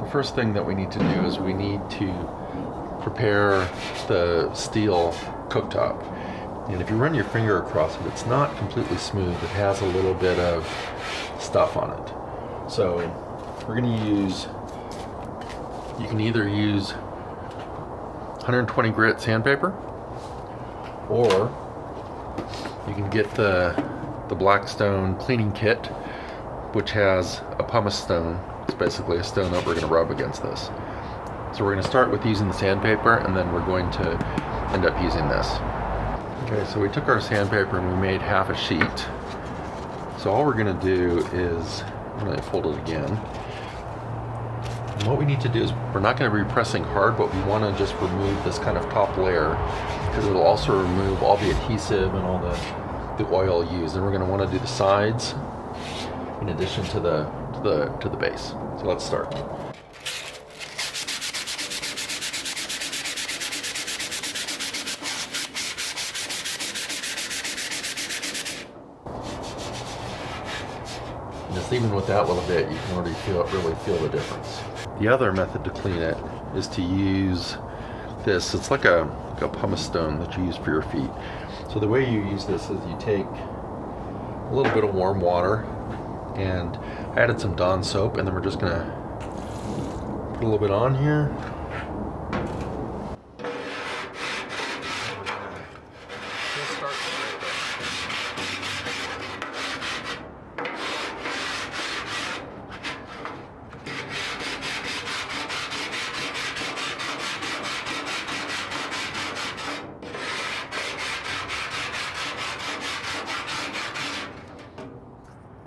the first thing that we need to do is we need to prepare the steel cooktop. And if you run your finger across it, it's not completely smooth. It has a little bit of stuff on it. So we're going to use, you can either use 120 grit sandpaper, or you can get the Blackstone cleaning kit, which has a pumice stone. It's basically a stone that we're going to rub against this. So we're going to start with using the sandpaper, and then we're going to end up using this. Okay, so we took our sandpaper and we made half a sheet. So all we're going to do is, I'm going to fold it again. And what we need to do is, we're not going to be pressing hard, but we want to just remove this kind of top layer, because it'll also remove all the adhesive and all the oil used. And we're going to want to do the sides in addition to the base. So let's start. Just even with that little bit, you can already really feel the difference. The other method to clean it is to use this. It's like a pumice stone that you use for your feet. So the way you use this is you take a little bit of warm water, and I added some Dawn soap, and then we're just gonna put a little bit on here.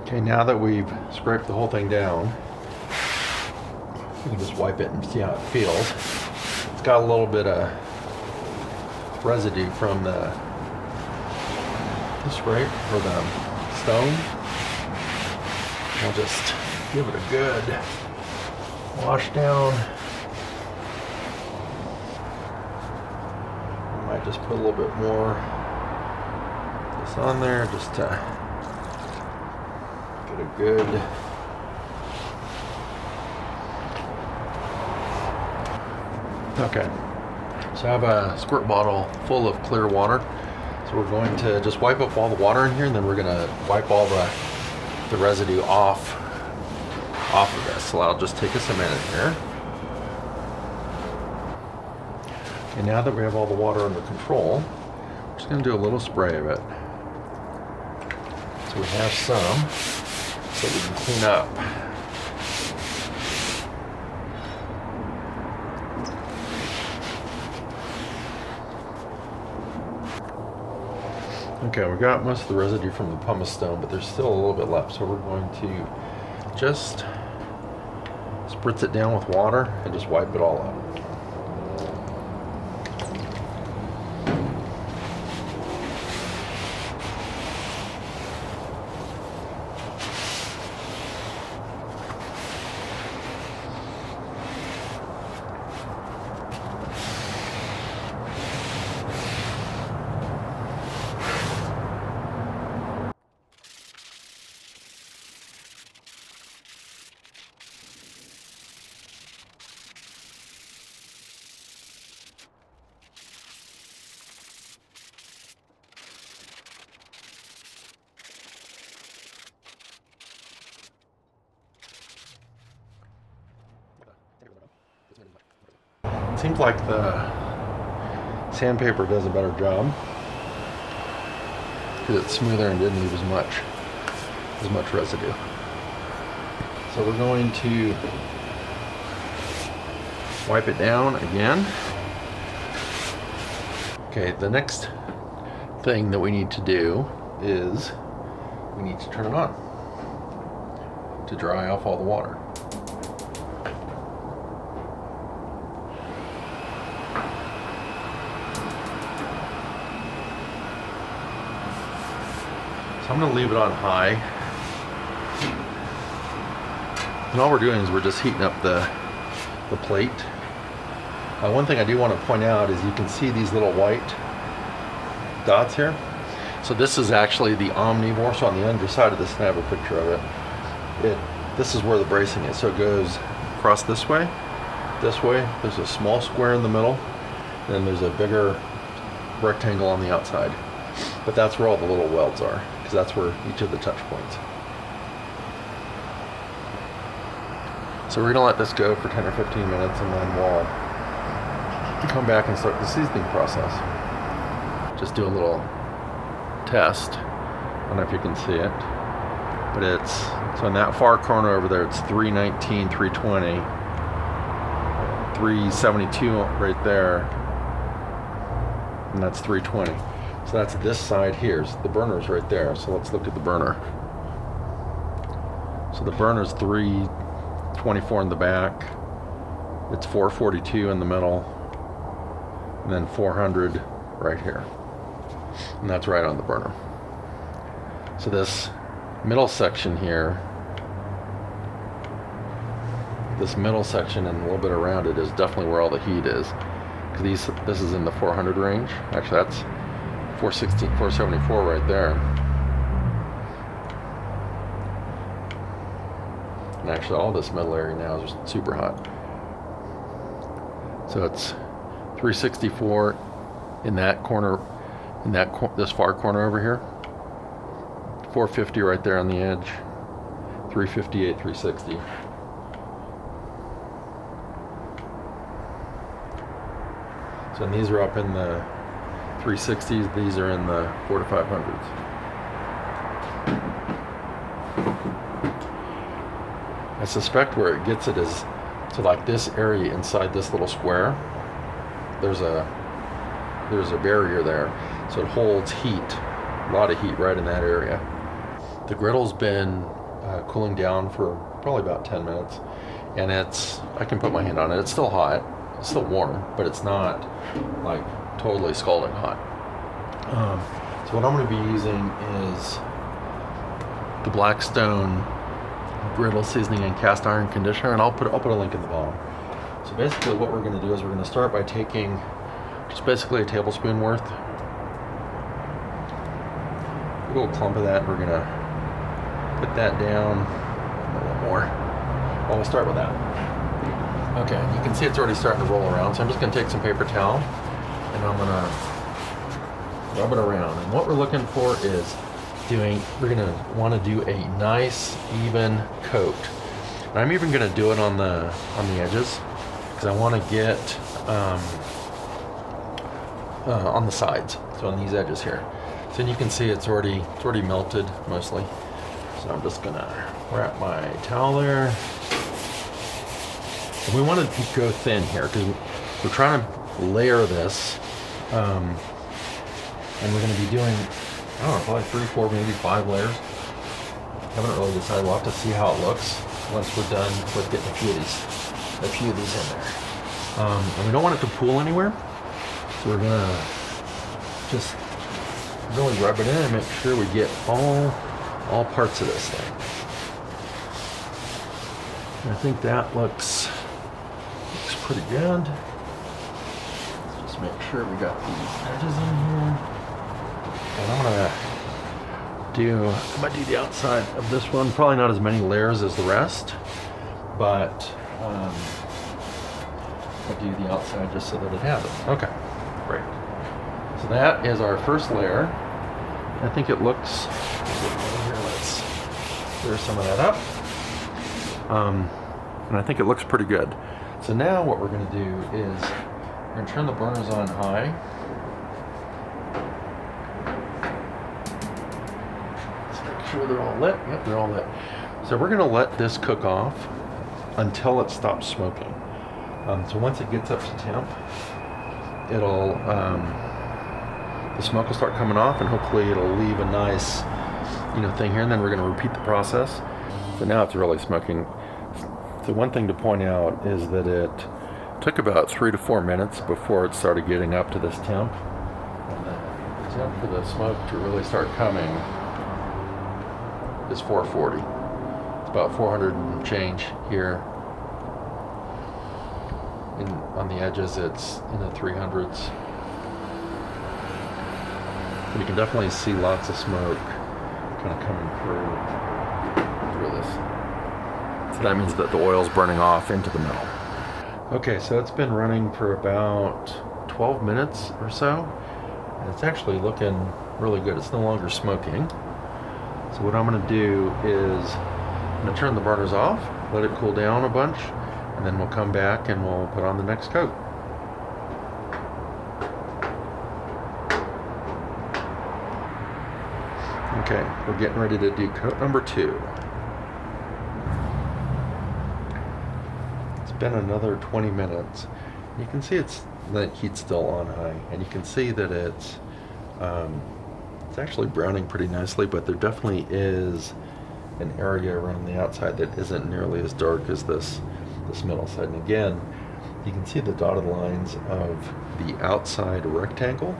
Okay, now that we've scraped the whole thing down, you can just wipe it and see how it feels. It's got a little bit of residue from the scrape or the stone. We'll just give it a good wash down. I might just put a little bit more of this on there just to a good okay. So I have a squirt bottle full of clear water. So we're going to just wipe up all the water in here, and then we're going to wipe all the residue off of this. So that'll just take us a minute here. And now that we have all the water under control, we're just going to do a little spray of it. So we have some, so we can clean up. Okay, we got most of the residue from the pumice stone, but there's still a little bit left, so we're going to just spritz it down with water and just wipe it all out. It seems like the sandpaper does a better job because it's smoother and didn't leave as much residue. So we're going to wipe it down again. Okay, the next thing that we need to do is we need to turn it on to dry off all the water. So I'm going to leave it on high. And all we're doing is we're just heating up the plate. One thing I do want to point out is you can see these little white dots here. So this is actually the Omnivore. So on the underside of this, and I have a picture of it. This is where the bracing is. So it goes across this way, there's a small square in the middle, and there's a bigger rectangle on the outside. But that's where all the little welds are, because that's where each of the touch points. So we're gonna let this go for 10 or 15 minutes, and then we'll come back and start the seasoning process. Just do a little test. I don't know if you can see it, but so in that far corner over there, it's 319, 320, 372 right there, and that's 320. So that's this side here. So the burner's right there. So let's look at the burner. So the burner's 324 in the back. It's 442 in the middle, and then 400 right here. And that's right on the burner. So this middle section here, this middle section and a little bit around it is definitely where all the heat is. Because this is in the 400 range. Actually, that's 416, 474 right there. And actually, all this middle area now is just super hot. So it's 364 in that corner, this far corner over here. 450 right there on the edge. 358, 360. So these are up in the 360s. These are in the 4 to 500s. I suspect where it gets it is to like this area inside this little square. There's a barrier there, so it holds heat, a lot of heat right in that area. The griddle's been cooling down for probably about 10 minutes, and I can put my hand on it. It's still hot, it's still warm, but it's not like totally scalding hot. So what I'm going to be using is the Blackstone Griddle seasoning and cast iron conditioner, and I'll put a link in the bottom. So basically what we're going to do is we're going to start by taking just basically a tablespoon worth, a little clump of that, and we're going to put that down a little more. Well, we'll start with that. Okay, you can see it's already starting to roll around, so I'm just going to take some paper towel and I'm going to rub it around. And what we're looking for is we're going to want to do a nice even coat. And I'm even going to do it on the edges, because I want to get on the sides, so on these edges here. So you can see it's already melted mostly. So I'm just going to wrap my towel there. And we want to go thin here, because we're trying to layer this, and we're going to be doing, I don't know, probably 3, 4, maybe 5 layers. I haven't really decided. We'll have to see how it looks once we're done with getting a few of these in there. And we don't want it to pool anywhere, so we're going to just really rub it in and make sure we get all parts of this thing. And I think that looks pretty good. Let's just make sure we got these edges in here. And I'm gonna do the outside of this one. Probably not as many layers as the rest, but I'll do the outside just so that it has it. Okay, great. So that is our first layer. I think it looks, let's clear some of that up. And I think it looks pretty good. So now what we're going to do is we're going to turn the burners on high. Let's make sure they're all lit. Yep, they're all lit. So we're going to let this cook off until it stops smoking. So once it gets up to temp, it'll the smoke will start coming off, and hopefully it'll leave a nice thing here, and then we're going to repeat the process. So now it's really smoking. The one thing to point out is that it took about 3 to 4 minutes before it started getting up to this temp. And the temp for the smoke to really start coming is 440. It's about 400 and change here. On the edges, it's in the 300s. But you can definitely see lots of smoke kind of coming through this. So that means that the oil's burning off into the metal. Okay, so it's been running for about 12 minutes or so. And it's actually looking really good. It's no longer smoking. So what I'm gonna do is I'm gonna turn the burners off, let it cool down a bunch, and then we'll come back and we'll put on the next coat. Okay, we're getting ready to do coat number 2. It's been another 20 minutes. You can see the heat's still on high, and you can see that it's actually browning pretty nicely, but there definitely is an area around the outside that isn't nearly as dark as this middle side. And again, you can see the dotted lines of the outside rectangle.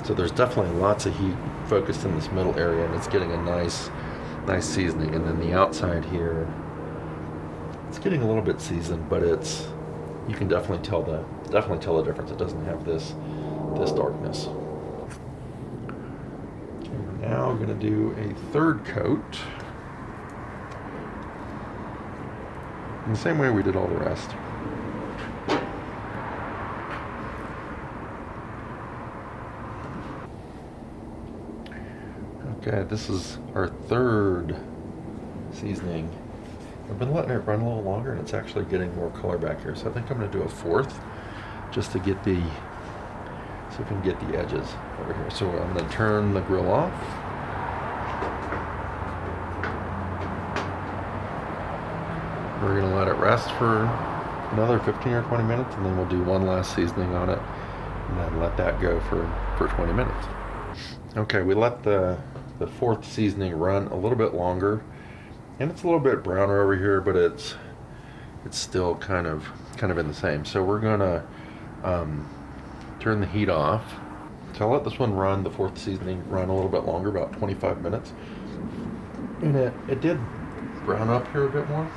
So there's definitely lots of heat focused in this middle area, and it's getting a nice seasoning. And then the outside here, it's getting a little bit seasoned, but you can definitely tell the difference. It doesn't have this darkness. Okay, we're now going to do a third coat in the same way we did all the rest. Okay, this is our third seasoning. I've been letting it run a little longer, and it's actually getting more color back here. So I think I'm going to do a fourth, just to see if we can get the edges over here. So I'm going to turn the grill off. We're going to let it rest for another 15 or 20 minutes, and then we'll do one last seasoning on it, and then let that go for 20 minutes. Okay, we let the fourth seasoning run a little bit longer, and it's a little bit browner over here, but it's still kind of in the same. So we're gonna turn the heat off. So I'll let this one run, the fourth seasoning, run a little bit longer, about 25 minutes. And it did brown up here a bit more,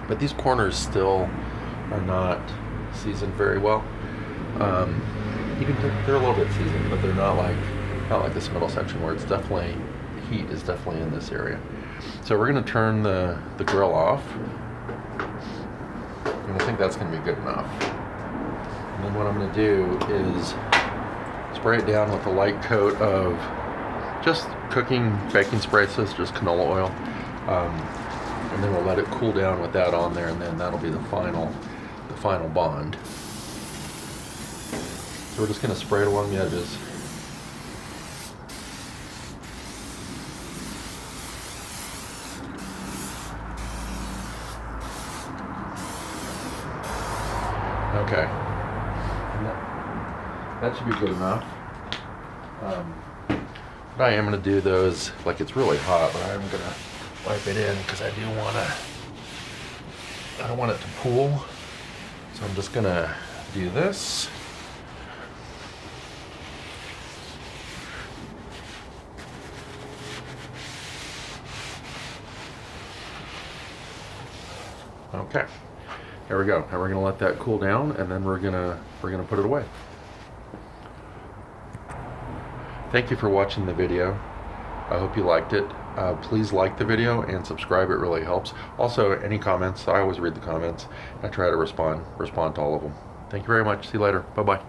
but these corners still are not seasoned very well. They're a little bit seasoned, but they're not like this middle section where the heat is definitely in this area. So we're going to turn the grill off, and I think that's going to be good enough. And then what I'm going to do is spray it down with a light coat of just cooking baking spray, so it's just canola oil, and then we'll let it cool down with that on there, and then that'll be the final bond. So we're just going to spray it along the edges. Okay, and that should be good enough. But I am going to do those, like, it's really hot, but I'm going to wipe it in because I don't want it to pool. So I'm just going to do this. Okay. There we go. Now we're going to let that cool down, and then we're going to put it away. Thank you for watching the video. I hope you liked it. Please like the video and subscribe. It really helps. Also, any comments, I always read the comments. I try to respond to all of them. Thank you very much. See you later. Bye-bye.